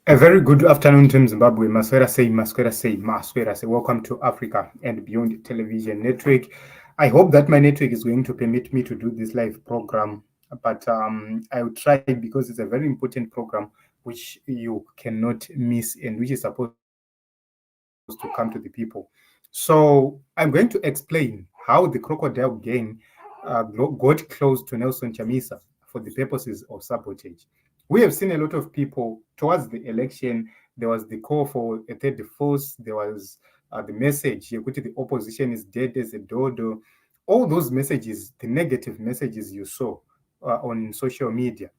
A very good afternoon, Team Zimbabwe. Maswera say, Maswera say, Maswera say. Welcome to Africa and Beyond Television Network. I hope that my network is going to permit me to do this live program, but I will try because it's a very important program which you cannot miss and which is supposed to come to the people. So I'm going to explain how the crocodile gang got close to Nelson Chamisa for the purposes of sabotage. We have seen a lot of people towards the election. There was the call for a third force. There was the message, the opposition is dead as a dodo. All those messages, the negative messages you saw on social media.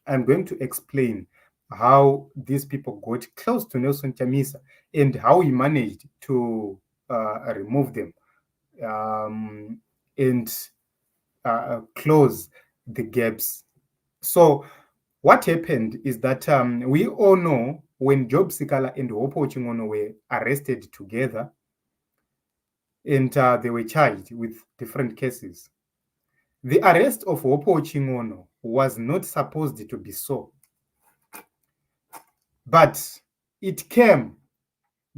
I'm going to explain how these people got close to Nelson Chamisa and how he managed to remove them and close the gaps. So what happened is that we all know when Job Sikala and Hopo Chingono were arrested together and they were charged with different cases. The arrest of Hopo Chingono was not supposed to be so, but it came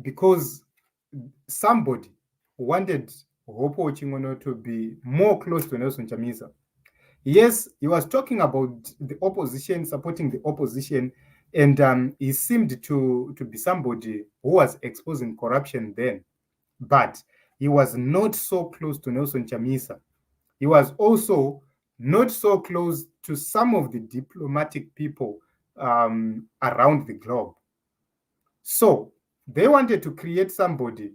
because somebody wanted Hopo Chingono to be more close to Nelson Chamisa. Yes, he was talking about the opposition, supporting the opposition, and he seemed to be somebody who was exposing corruption then. But he was not so close to Nelson Chamisa. He was also not so close to some of the diplomatic people around the globe. So they wanted to create somebody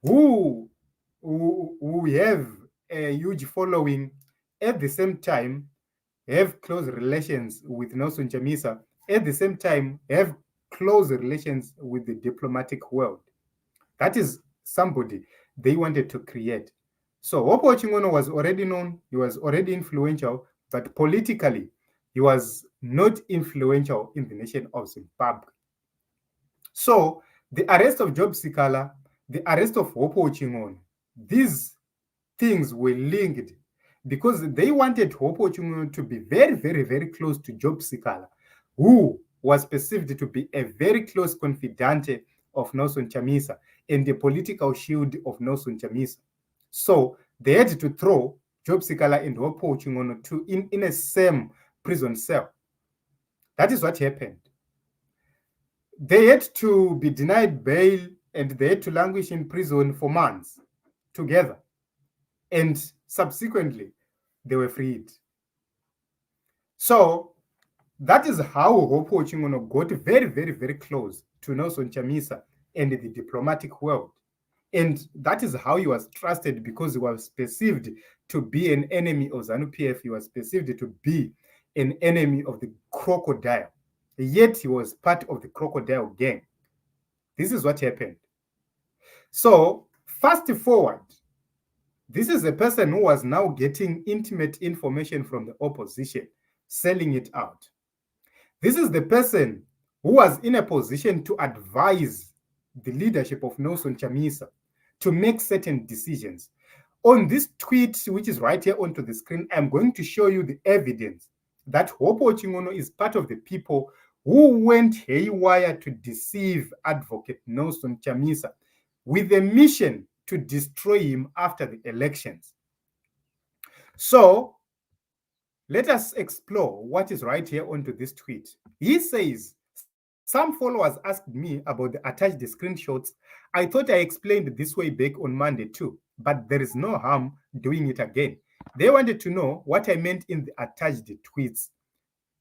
who, who have a huge following, at the same time have close relations with Nelson Chamisa, at the same time have close relations with the diplomatic world. That is somebody they wanted to create. So Hopo Chingono was already known, he was already influential, but politically he was not influential in the nation of Zimbabwe. So the arrest of Job Sikala, the arrest of Hopo Chingono, these things were linked because they wanted Hopo Chingono to be very, very, very close to Job Sikala, who was perceived to be a very close confidant of Nelson Chamisa and the political shield of Nelson Chamisa. So they had to throw Job Sikala and Hopo Chingono in a same prison cell. That is what happened. They had to be denied bail and they had to languish in prison for months together. And subsequently, they were freed. So that is how Hopo Chingono got very, very, very close to Nelson Chamisa and the diplomatic world. And that is how he was trusted because he was perceived to be an enemy of ZANU-PF. He was perceived to be an enemy of the crocodile. Yet he was part of the crocodile gang. This is what happened. So fast forward, this is a person who was now getting intimate information from the opposition, selling it out. This is the person who was in a position to advise the leadership of Nelson Chamisa to make certain decisions. On this tweet, which is right here onto the screen, I'm going to show you the evidence that Hopo Chingono is part of the people who went haywire to deceive Advocate Nelson Chamisa with a mission to destroy him after the elections. So let us explore what is right here onto this tweet. He says, some followers asked me about the attached screenshots. I thought I explained this way back on Monday too, but there is no harm doing it again. They wanted to know what I meant in the attached tweets.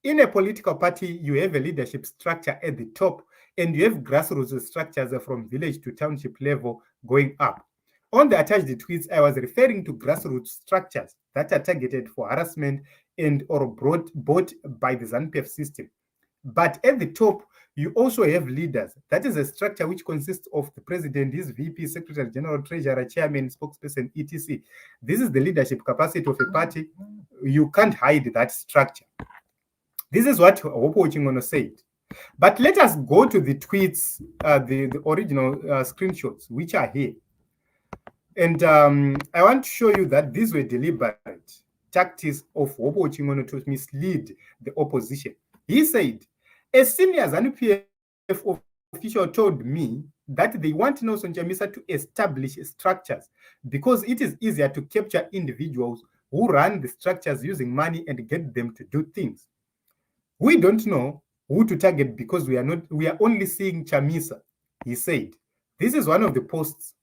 In a political party, you have a leadership structure at the top and you have grassroots structures from village to township level going up. On the attached tweets, I was referring to grassroots structures that are targeted for harassment and or bought by the ZANU-PF system. But at the top, you also have leaders. That is a structure which consists of the president, his VP, secretary general, treasurer, chairman, spokesperson, etc. This is the leadership capacity of a party. You can't hide that structure. This is what Hopo Chingono said. But let us go to the tweets, the original screenshots, which are here. And I want to show you that these were deliberate tactics of Hopo Chingono to mislead the opposition. He said, A senior ZANU-PF official told me that they want Nelson Chamisa to establish structures because it is easier to capture individuals who run the structures using money and get them to do things. We don't know who to target because we are only seeing Chamisa, he said. This is one of the posts.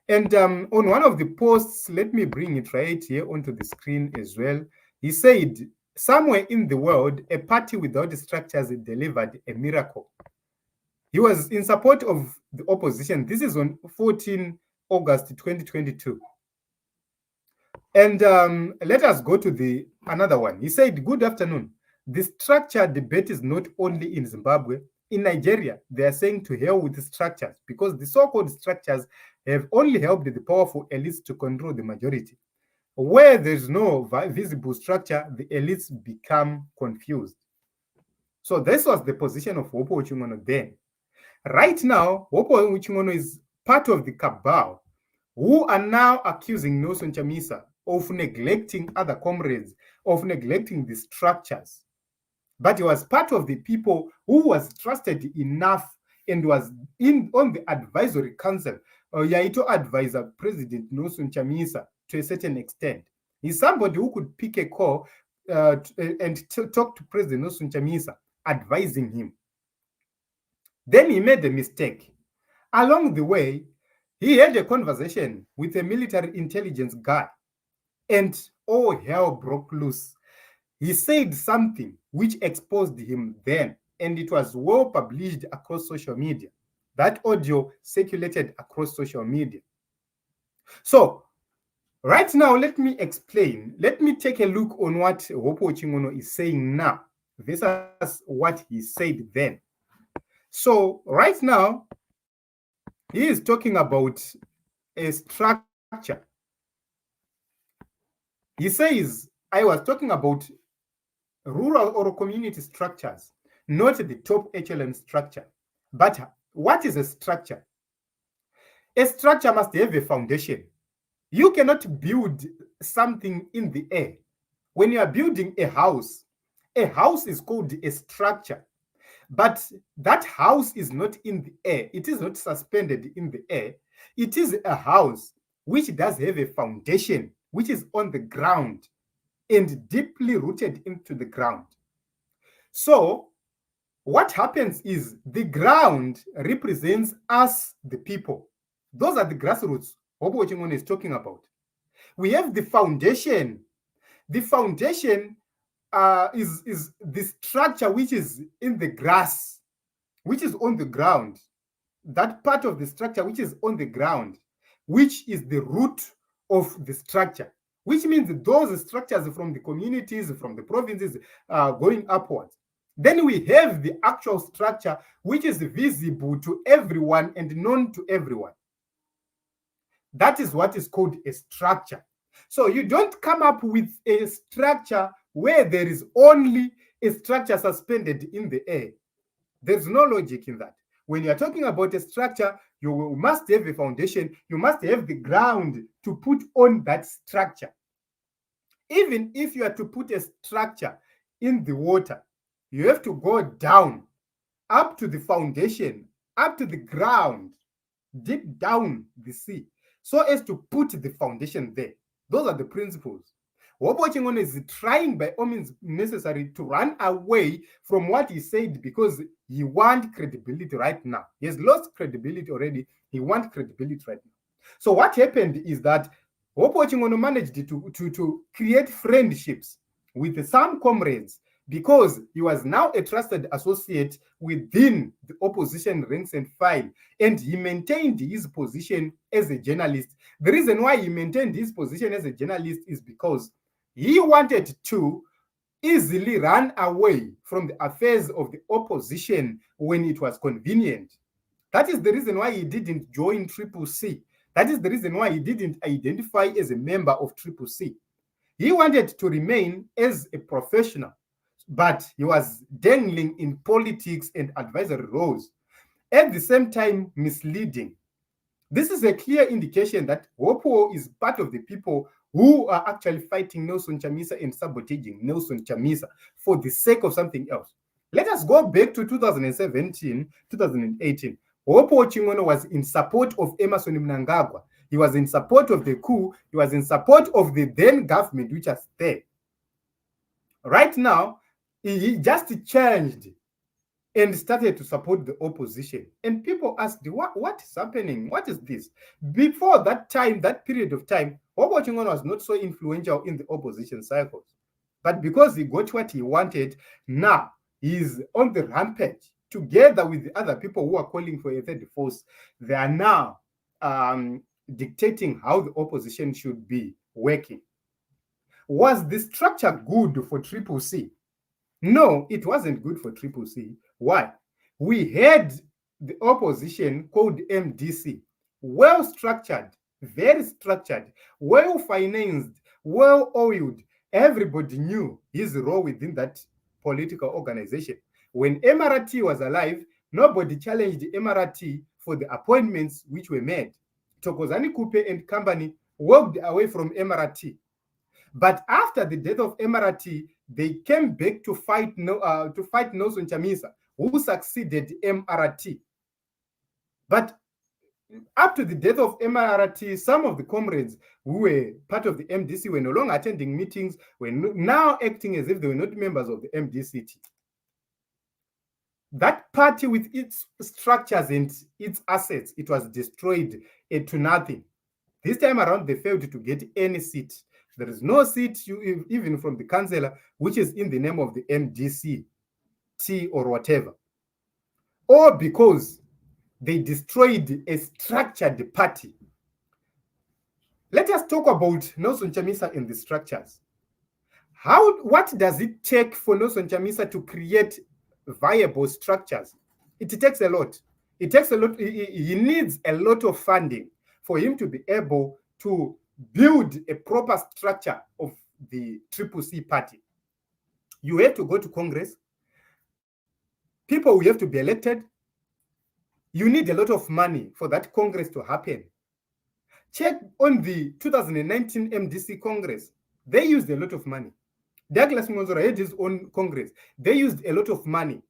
And on one of the posts, let me bring it right here onto the screen as well. He said, somewhere in the world, a party without structures delivered a miracle. He was in support of the opposition. This is on 14 August 2022. And let us go to another one. He said, good afternoon. The structure debate is not only in Zimbabwe. In Nigeria, they are saying to hell with the structures because the so-called structures have only helped the powerful elites to control the majority. Where there's no visible structure, the elites become confused. So this was the position of Wopo Uchingono then. Right now, Wopo Uchingono is part of the cabal who are now accusing Nelson Chamisa of neglecting other comrades, of neglecting the structures. But he was part of the people who was trusted enough and was on the advisory council. Yaito advisor President Nelson Chamisa to a certain extent. He's somebody who could pick a call and talk to President Nelson Chamisa, advising him. Then he made a mistake. Along the way, he had a conversation with a military intelligence guy, and all hell broke loose. He said something which exposed him then, and it was well published across social media. That audio circulated across social media. So, right now, let me explain. Let me take a look on what Wopo Uchingono is saying now versus what he said then. So, right now, he is talking about a structure. He says, I was talking about rural or community structures, not the top echelon structure. But what is a structure? A structure must have a foundation. You cannot build something in the air. When you are building a house is called a structure. But that house is not in the air. It is not suspended in the air. It is a house which does have a foundation, which is on the ground and deeply rooted into the ground. So what happens is the ground represents us, the people. Those are the grassroots Wopo Uchingono is talking about. We have the foundation. The foundation is the structure which is in the grass, which is on the ground. That part of the structure which is on the ground, which is the root of the structure, which means those structures from the communities, from the provinces going upwards. Then we have the actual structure, which is visible to everyone and known to everyone. That is what is called a structure. So you don't come up with a structure where there is only a structure suspended in the air. There's no logic in that. When you are talking about a structure, you must have a foundation. You must have the ground to put on that structure. Even if you are to put a structure in the water, you have to go down, up to the foundation, up to the ground, deep down the sea, so as to put the foundation there. Those are the principles. Wopo Uchingono is trying by all means necessary to run away from what he said because he wants credibility right now. He has lost credibility already. He wants credibility right now. So what happened is that Wopo Uchingono managed to create friendships with some comrades because he was now a trusted associate within the opposition ranks and file, and he maintained his position as a journalist. The reason why he maintained his position as a journalist is because he wanted to easily run away from the affairs of the opposition when it was convenient. That is the reason why he didn't join Triple C. That is the reason why he didn't identify as a member of Triple C. He wanted to remain as a professional, but he was dangling in politics and advisory roles, at the same time misleading. This is a clear indication that Wopo is part of the people who are actually fighting Nelson Chamisa and sabotaging Nelson Chamisa for the sake of something else. Let us go back to 2017, 2018. Hopo Ching'ono was in support of Emerson Mnangagwa. He was in support of the coup. He was in support of the then government, which was there. Right now, he just changed and started to support the opposition. And people asked, what is happening? What is this? Before that time, that period of time, Hopo Ching'ono was not so influential in the opposition circles. But because he got what he wanted, now he's on the rampage together with the other people who are calling for a third force. They are now dictating how the opposition should be working. Was the structure good for Triple C? No, it wasn't good for Triple C. Why? We had the opposition called MDC, well structured, very structured, well financed, well oiled. Everybody knew his role within that political organization. When MRT was alive, nobody challenged MRT for the appointments which were made. Thokozani Kupe and company walked away from MRT. But after the death of MRT, they came back to fight Nelson Chamisa, who succeeded MRT. But up to the death of MRT, some of the comrades who were part of the MDC were no longer attending meetings, were now acting as if they were not members of the MDCT. That party with its structures and its assets, it was destroyed to nothing. This time around, they failed to get any seat. There is no seat, even from the councillor, which is in the name of the MDC, T or whatever. Or because they destroyed a structured party. Let us talk about Nelson Chamisa and the structures. What does it take for Nelson Chamisa to create viable structures? It takes a lot. It takes a lot. He needs a lot of funding for him to be able to build a proper structure of the Triple C party. You have to go to Congress. People will have to be elected. You need a lot of money for that Congress to happen. Check on the 2019 MDC Congress. They used a lot of money. Douglas Ngonzora had his own Congress. They used a lot of money.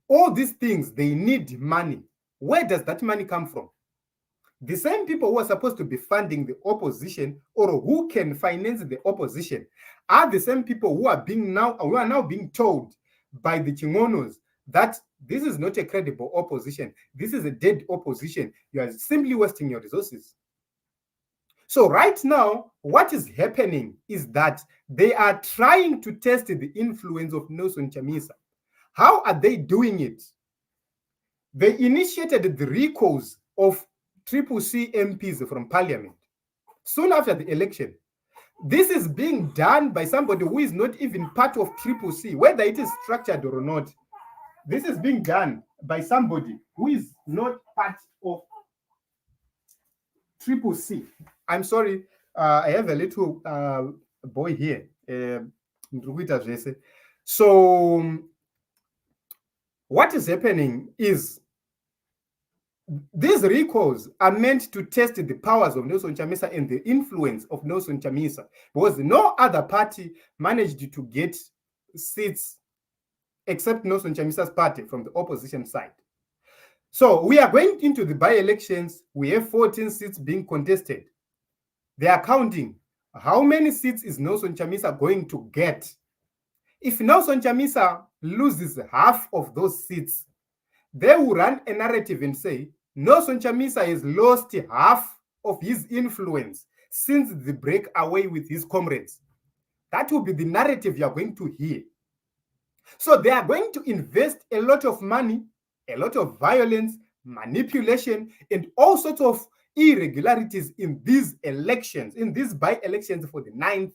All these things, they need money. Where does that money come from? The same people who are supposed to be funding the opposition or who can finance the opposition are the same people who are now being told by the Chingonos that this is not a credible opposition. This is a dead opposition. You are simply wasting your resources. So right now, what is happening is that they are trying to test the influence of Nelson Chamisa. How are they doing it? They initiated the recalls of Triple C MPs from parliament soon after the election. This is being done by somebody who is not even part of Triple C, whether it is structured or not. This is being done by somebody who is not part of Triple C. I'm sorry, I have a little boy here. So what is happening is these recalls are meant to test the powers of Nelson Chamisa and the influence of Nelson Chamisa, because no other party managed to get seats except Nelson Chamisa's party from the opposition side. So we are going into the by-elections. We have 14 seats being contested. They are counting. How many seats is Nelson Chamisa going to get? If Nelson Chamisa loses half of those seats, they will run a narrative and say, Nelson Chamisa has lost half of his influence since the breakaway with his comrades. That will be the narrative you are going to hear. So they are going to invest a lot of money, a lot of violence, manipulation, and all sorts of irregularities in these elections, in these by-elections for the 9th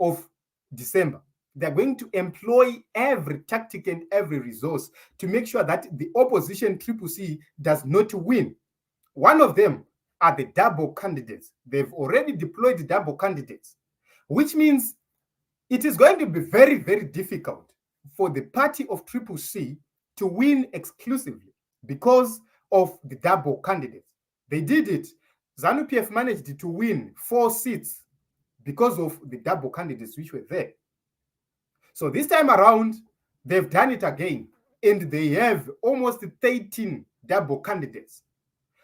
of December. They're going to employ every tactic and every resource to make sure that the opposition Triple C does not win. One of them are the double candidates. They've already deployed double candidates, which means it is going to be very, very difficult for the party of Triple C to win exclusively because of the double candidates. They did it. ZANU-PF managed to win 4 seats because of the double candidates which were there. So this time around, They've done it again, and they have almost 13 double candidates,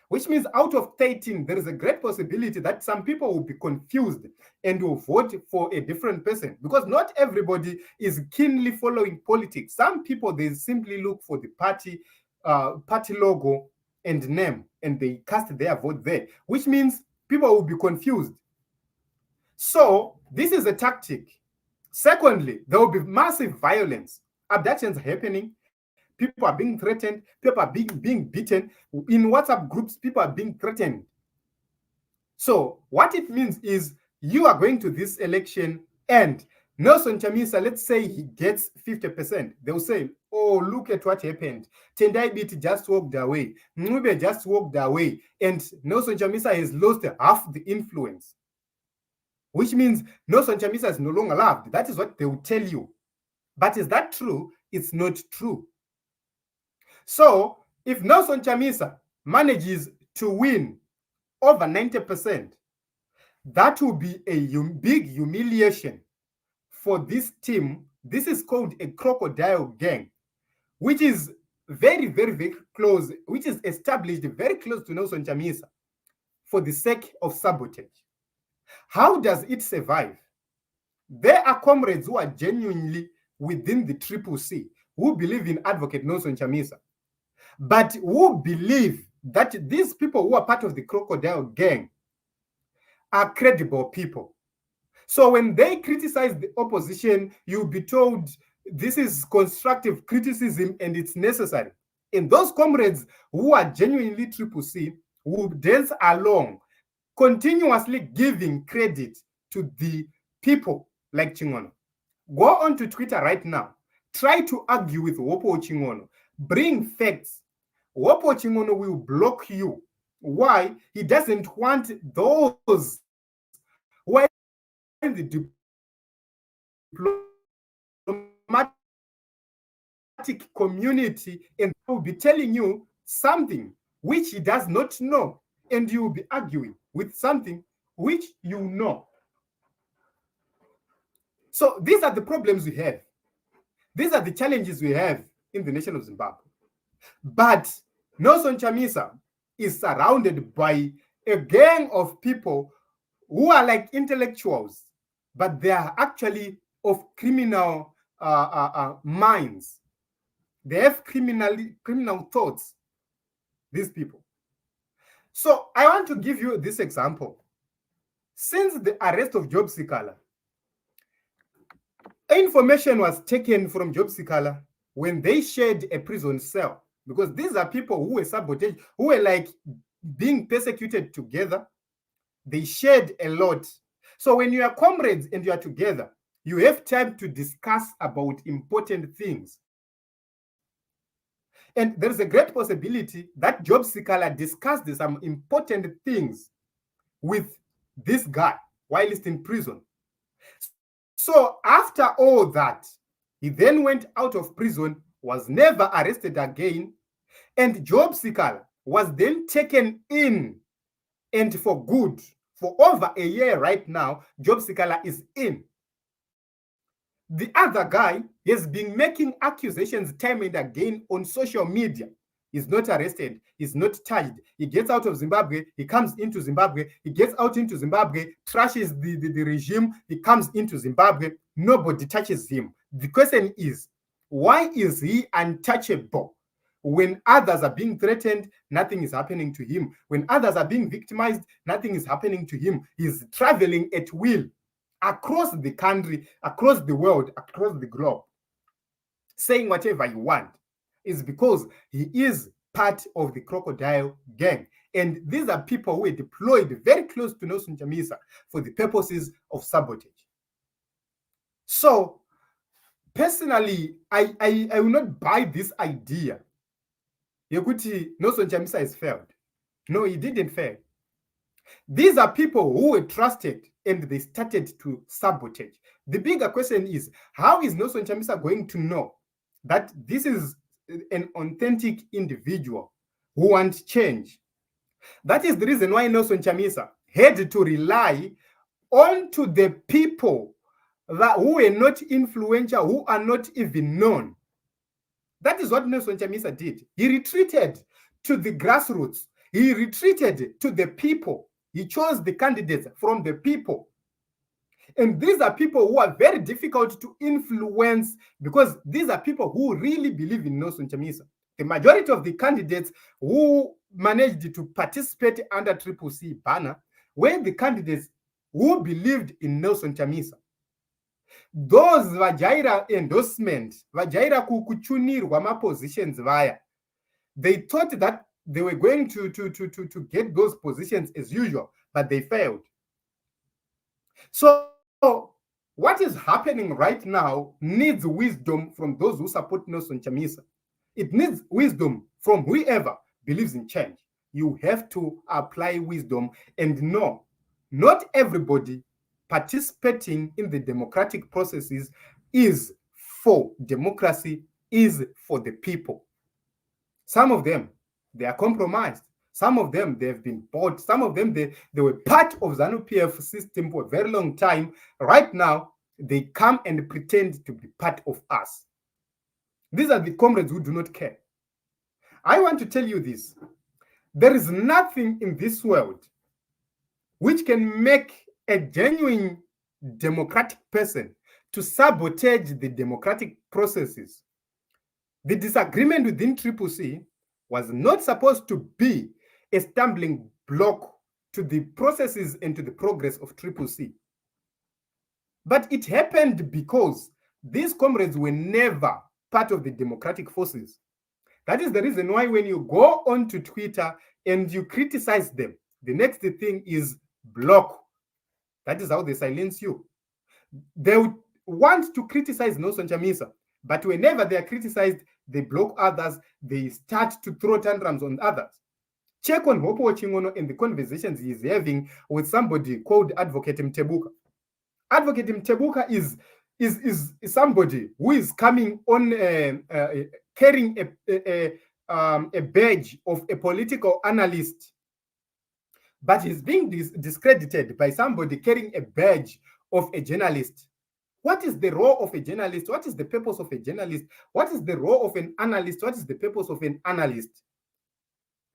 which means out of 13, there is a great possibility that some people will be confused and will vote for a different person, because not everybody is keenly following politics. Some people, they simply look for the party logo and name, and they cast their vote there, which means people will be confused. So this is a tactic. Secondly, there will be massive violence. Abductions happening. People are being threatened. People are being beaten. In WhatsApp groups, people are being threatened. So what it means is you are going to this election and Nelson Chamisa, let's say he gets 50%. They'll say, oh, look at what happened. Tendai Biti just walked away. Ngube just walked away. And Nelson Chamisa has lost half the influence, which means Nelson Chamisa is no longer loved. That is what they will tell you. But is that true? It's not true. So if Nelson Chamisa manages to win over 90%, that will be a big humiliation for this team. This is called a crocodile gang, which is very, very, very close, which is established very close to Nelson Chamisa for the sake of sabotage. How does it survive? There are comrades who are genuinely within the Triple C who believe in Advocate Nelson Chamisa, but who believe that these people who are part of the crocodile gang are credible people. So when they criticize the opposition, you'll be told this is constructive criticism and it's necessary. And those comrades who are genuinely Triple C will dance along, continuously giving credit to the people like Chingono. Go on to Twitter right now. Try to argue with Wopo Chingono. Bring facts. Wopo Chingono will block you. Why? He doesn't want those who are in the diplomatic community, and they will be telling you something which he does not know, and you will be arguing with something which you know. So these are the problems we have. These are the challenges we have in the nation of Zimbabwe. But Nelson Chamisa is surrounded by a gang of people who are like intellectuals, but they are actually of criminal minds. They have criminal thoughts, these people. So I want to give you this example. Since the arrest of Job Sikala, information was taken from Job Sikala when they shared a prison cell, because these are people who were sabotaged, who were like being persecuted together. They shared a lot. So when you are comrades and you are together, you have time to discuss about important things. And there is a great possibility that Job Sikala discussed some important things with this guy while he's in prison. So after all that, he then went out of prison, was never arrested again, and Job Sikala was then taken in, and for good. For over a year right now, Job Sikala is in. The other guy has been making accusations time and again on social media. He's not arrested. He's not charged. He gets out of Zimbabwe. He comes into Zimbabwe. He gets out into Zimbabwe, trashes the regime. He comes into Zimbabwe. Nobody touches him. The question is, why is he untouchable? When others are being threatened, nothing is happening to him. When others are being victimized, nothing is happening to him. He's traveling at will across the country, across the world, across the globe, saying whatever you want. Is because he is part of the crocodile gang. And these are people who are deployed very close to Nelson Chamisa for the purposes of sabotage. So, personally, I will not buy this idea. Yekuti Nelson Chamisa has failed. No, he didn't fail. These are people who were trusted and they started to sabotage. The bigger question is, how is Nelson Chamisa going to know that this is an authentic individual who wants change? That is the reason why Nelson Chamisa had to rely onto the people that who are not influential, who are not even known. That is what Nelson Chamisa did. He retreated to the grassroots. He retreated to the people. He chose the candidates from the people. And these are people who are very difficult to influence because these are people who really believe in Nelson Chamisa. The majority of the candidates who managed to participate under Triple C banner were the candidates who believed in Nelson Chamisa. Those vajaira endorsement, vajaira kuchunirwa ma-positions vaya, they thought that they were going to get those positions as usual, but they failed. So what is happening right now needs wisdom from those who support Nelson Chamisa. It needs wisdom from whoever believes in change. You have to apply wisdom and know not everybody participating in the democratic processes is for democracy, is for the people. Some of them, they are compromised. Some of them, they've been bought. Some of them, they were part of ZANU-PF system for a very long time. Right now, they come and pretend to be part of us. These are the comrades who do not care. I want to tell you this. There is nothing in this world which can make a genuine democratic person to sabotage the democratic processes. The disagreement within Triple C was not supposed to be a stumbling block to the processes and to the progress of Triple C. But it happened because these comrades were never part of the democratic forces. That is the reason why when you go onto Twitter and you criticize them, the next thing is block. That is how they silence you. They would want to criticize Nelson Chamisa, but whenever they are criticized, they block others, they start to throw tantrums on others. Check on Hopo Chingono and the conversations he's having with somebody called Advocate Mtebuka. Advocate Mtebuka is somebody who is coming on carrying a badge of a political analyst, but he's being discredited by somebody carrying a badge of a journalist. What is the role of a journalist? What is the purpose of a journalist? What is the role of an analyst? What is the purpose of an analyst?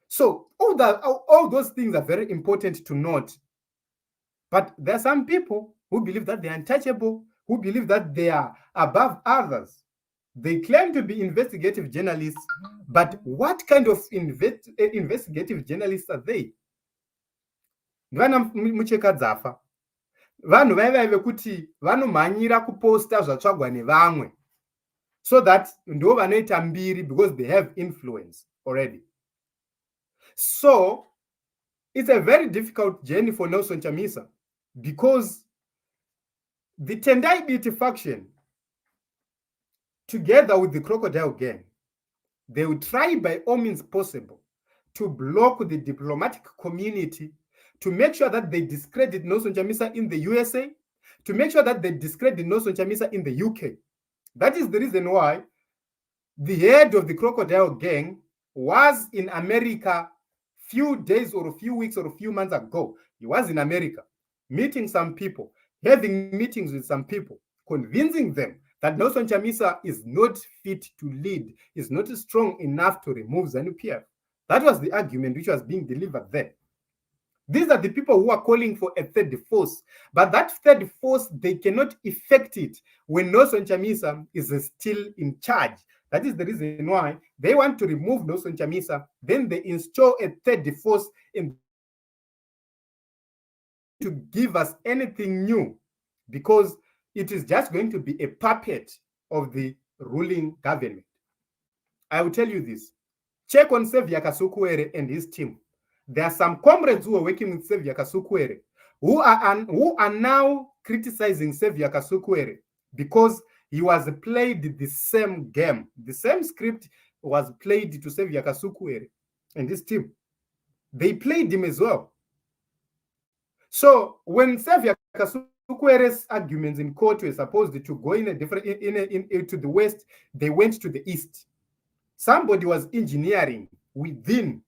So all those things are very important to note. But there are some people who believe that they are untouchable, who believe that they are above others. They claim to be investigative journalists, but what kind of investigative journalists are they? Vana mucheka dzafa. Vanhu vaiva kuti vanomhanyira kuposta zvatsvagwa nevamwe so that ndo vanoita mbiri because they have influence already. So it's a very difficult journey for Nelson Chamisa because the Tendai Biti faction, together with the Crocodile gang, they will try by all means possible to block the diplomatic community, to make sure that they discredit Nelson Chamisa in the USA, to make sure that they discredit Nelson Chamisa in the UK. That is the reason why the head of the Crocodile gang was in America few days or a few weeks or a few months ago. He was in America meeting some people, having meetings with some people, convincing them that Nelson Chamisa is not fit to lead, is not strong enough to remove ZANU-PF. That was the argument which was being delivered there. These are the people who are calling for a third force. But that third force, they cannot effect it when Nelson Chamisa is still in charge. That is the reason why they want to remove Nelson Chamisa. Then they install a third force in to give us anything new, because it is just going to be a puppet of the ruling government. I will tell you this. Check on Sevia Kasukuere and his team. There are some comrades who are working with Sevia Kasukuere who are now criticizing Sevia Kasukuere because he was played the same game. The same script was played to Sevia Kasukuere and his team. They played him as well. So when Sevia Kasukuere's arguments in court were supposed to go in a different to the west, they went to the east. Somebody was engineering within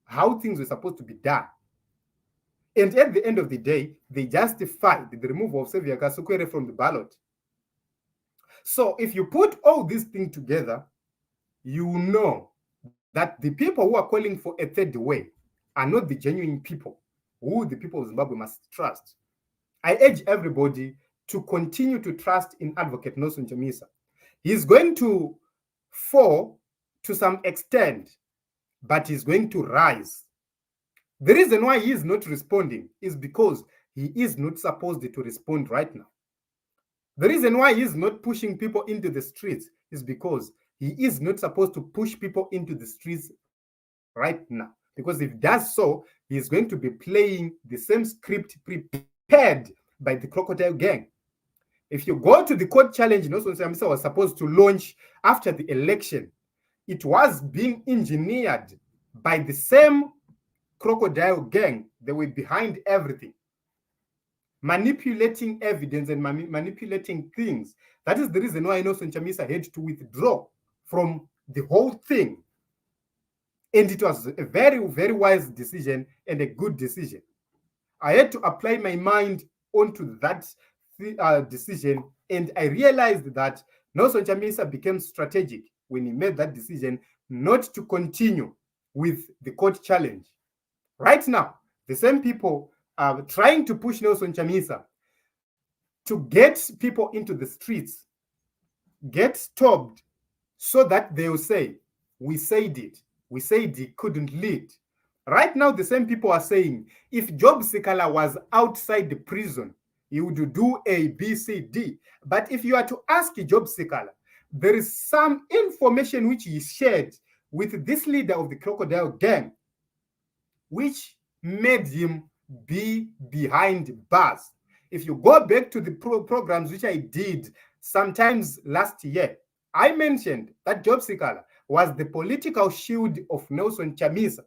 how things were supposed to be done. And at the end of the day, they justified the removal of Sevia Kasukuere from the ballot. So if you put all these things together, you know that the people who are calling for a third way are not the genuine people who the people of Zimbabwe must trust. I urge everybody to continue to trust in Advocate Nelson Chamisa. He's going to fall to some extent, but he's going to rise. The reason why he is not responding is because he is not supposed to respond right now. The reason why he is not pushing people into the streets is because he is not supposed to push people into the streets right now. Because if he does so, he is going to be playing the same script prepared by the crocodile gang. If you go to the court challenge Nelson Chamisa was supposed to launch after the election, it was being engineered by the same crocodile gang. They were behind everything, manipulating evidence and manipulating things. That is the reason why Nelson Chamisa had to withdraw from the whole thing. And it was a very, very wise decision and a good decision. I had to apply my mind onto that decision, and I realized that Nelson Chamisa became strategic when he made that decision not to continue with the court challenge. Right now, the same people are trying to push Nelson Chamisa to get people into the streets, get stopped, so that they will say, we said it. We said he couldn't lead. Right now, the same people are saying, if Job Sikala was outside the prison, he would do A, B, C, D. But if you are to ask Job Sikala, there is some information which he shared with this leader of the crocodile gang, which made him be behind bars. If you go back to the programs which I did sometimes last year, I mentioned that Job Sikala was the political shield of Nelson Chamisa,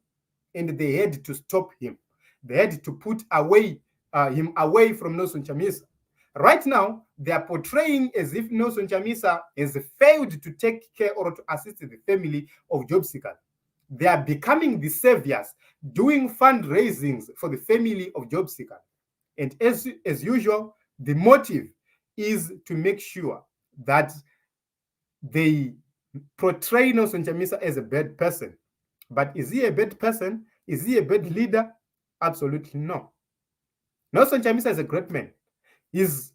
and they had to stop him. They had to put him away from Nelson Chamisa. Right now, they are portraying as if Nelson Chamisa has failed to take care or to assist the family of Job Sikala. They are becoming the saviors, doing fundraisings for the family of Job Sikala. And as usual, the motive is to make sure that they portray Nelson Chamisa as a bad person. But is he a bad person? Is he a bad leader? Absolutely no. Nelson Chamisa is a great man. He's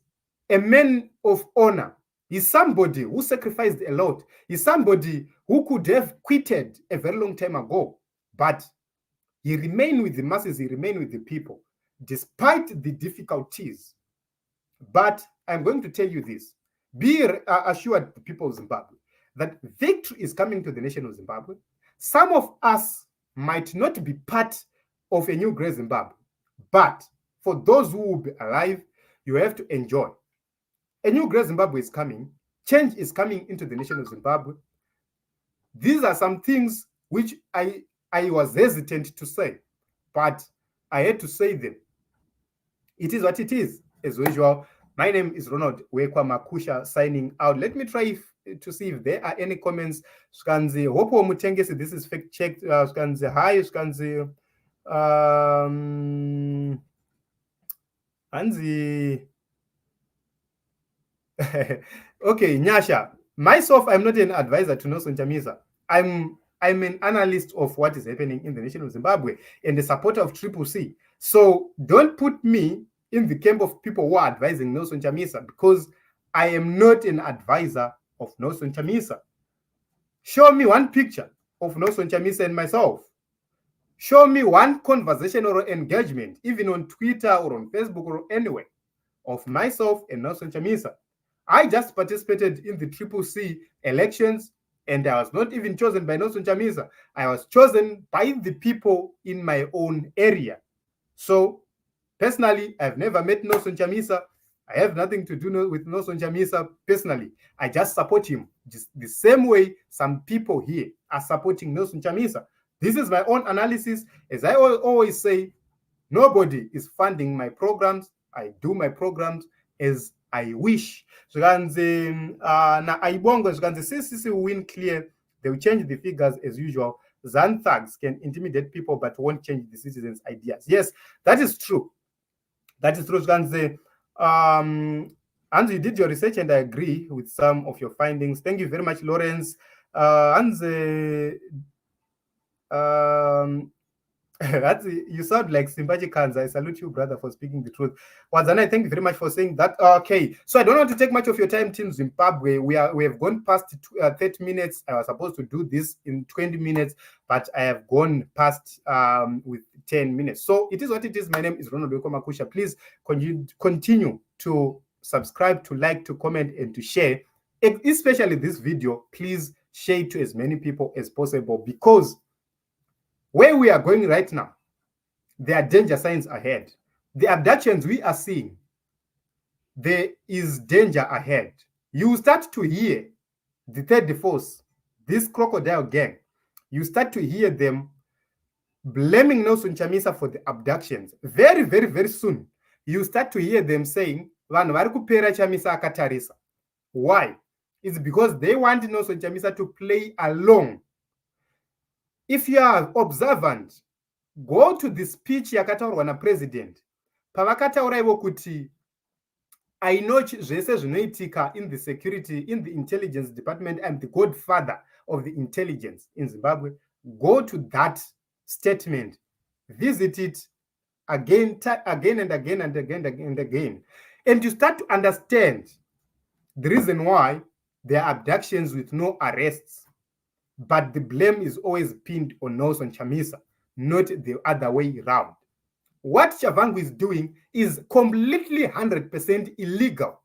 a man of honor. He's somebody who sacrificed a lot. He's somebody who could have quitted a very long time ago. But he remained with the masses, he remained with the people, despite the difficulties. But I'm going to tell you this. Be assured, the people of Zimbabwe, that victory is coming to the nation of Zimbabwe. Some of us might not be part of a new great Zimbabwe, but for those who will be alive, you have to enjoy. A new great Zimbabwe is coming. Change is coming into the nation of Zimbabwe. These are some things which I was hesitant to say, but I had to say them. It is what it is, as usual. My name is Ronald Wekwa Makusha signing out. Let me try to see if there are any comments. Skanzi, Hopo Mutengesi, this is fact checked. Skanzi, hi, Skanzi. Anzi. Okay, Nyasha. Myself, I'm not an advisor to Nelson Chamisa. I'm an analyst of what is happening in the nation of Zimbabwe and a supporter of Triple C. So don't put me in the camp of people who are advising Nelson Chamisa, because I am not an advisor of Nelson Chamisa. Show me one picture of Nelson Chamisa and myself. Show me one conversation or engagement, even on Twitter or on Facebook or anywhere, of myself and Nelson Chamisa. I just participated in the Triple C elections, and I was not even chosen by Nelson Chamisa. I was chosen by the people in my own area. So, personally, I've never met Nelson Chamisa. I have nothing to do with Nelson Chamisa personally. I just support him just the same way some people here are supporting Nelson Chamisa. This is my own analysis. As I always say, nobody is funding my programs. I do my programs as I wish. So na aibongo since we win clear, they will change the figures as usual. Zan thugs can intimidate people but won't change the citizens' ideas. Yes, that is true. That is true. And you did your research, and I agree with some of your findings. Thank you very much, Lawrence. Anze, um, you sound like Simbaji Kanza. I salute you, brother, for speaking the truth. Wazana, thank you very much for saying that. Okay, so I don't want to take much of your time, Team Zimbabwe. We have gone past 30 minutes. I was supposed to do this in 20 minutes, but I have gone past with 10 minutes. So it is what it is. My name is Ronald Makusha. Please continue to subscribe, to like, to comment, and to share. Especially this video, please share it to as many people as possible, because where we are going right now, there are danger signs ahead. The abductions we are seeing, there is danger ahead. You start to hear the third force, this crocodile gang, you start to hear them blaming Nelson Chamisa for the abductions. Very, very, very soon, you start to hear them saying, vanhu vari kupera Chamisa akatarisa. Why? It's because they want Nelson Chamisa to play along. If you are observant, go to the speech yakataurwa napresident pavakataura ivo kuti I know zvese zvinoitika in the security, in the intelligence department. I'm the godfather of the intelligence in Zimbabwe. Go to that statement, visit it again and again and again and again, and you start to understand the reason why there are abductions with no arrests, but the blame is always pinned on Nelson Chamisa, not the other way around. What Chavangu is doing is completely 100% illegal.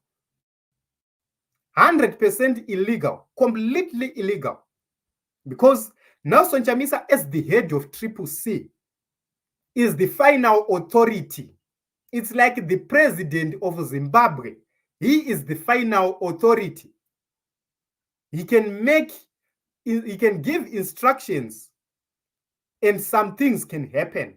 100% illegal, completely illegal. Because Nelson Chamisa, as the head of Triple C, is the final authority. It's like the president of Zimbabwe. He is the final authority. He can give instructions, and some things can happen.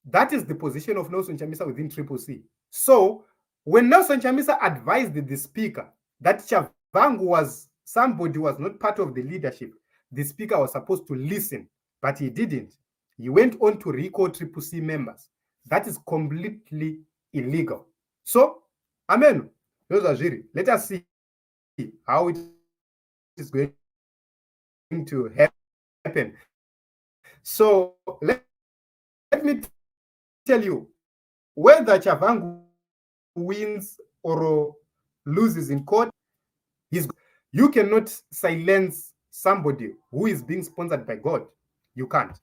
That is the position of Nelson Chamisa within Triple C. So when Nelson Chamisa advised the speaker that Chavangu was somebody who was not part of the leadership, the speaker was supposed to listen, but he didn't. He went on to recall Triple C members. That is completely illegal. So, amen. Those are Jiri. Let us see how it is going to happen. So let me tell you, whether Chavangu wins or loses in court, you cannot silence somebody who is being sponsored by God. You can't.